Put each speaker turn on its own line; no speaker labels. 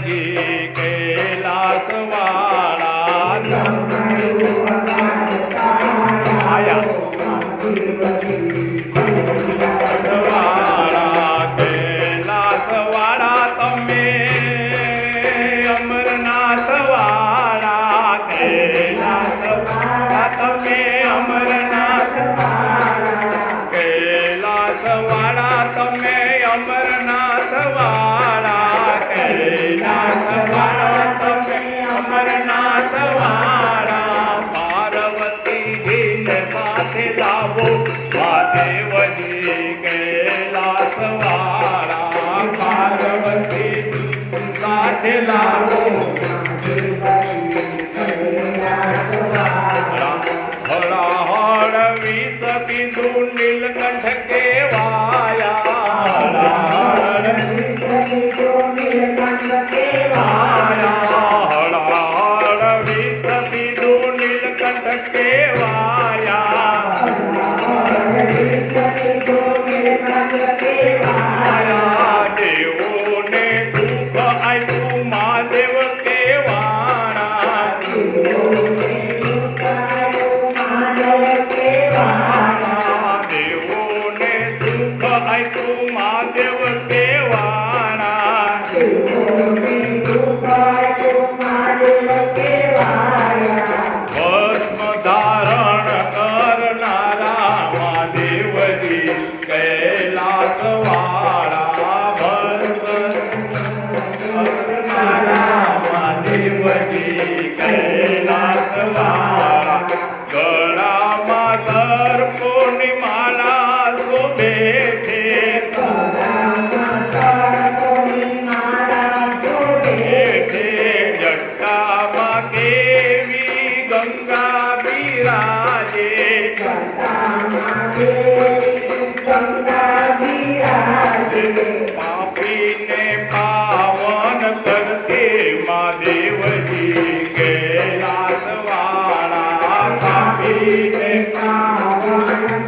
देवजी कैलासवाड़ा आया कैलासवाड़ा तमे अमरनाथवाड़ा कैलासवाड़ा तमे अमरनाथवाड़ा कैलासवाड़ा तमे अमरनाथवाड़ा कैलासवाड़ा तमे अमरनाथवाड़ा पार्वती जी ने साथे लावो महादेवजी कैलासवाड़ा पार्वती साथे लावो हरा हर विष बिंदु नीलकंठ के वाया हर विष बिंदु नीलकंठ के वाया हर विष बिंदु नीलकंठ के वाया देवों ने दुख आयु महादेव के वाणा देवों ने दुख आयु महादेव के वाणा भस्म धारण करनारा महादेवजी कैलासवाड़ा भस्म करनारा महादेवजी कैलासवाड़ा गळाમાં સર્પોની માલા શોભે છે જટામાં કેવી ગંગા બિરાજે પાપીને પાવન કરતે મહાદેવજી कैलासवाड़ा पापीने पावन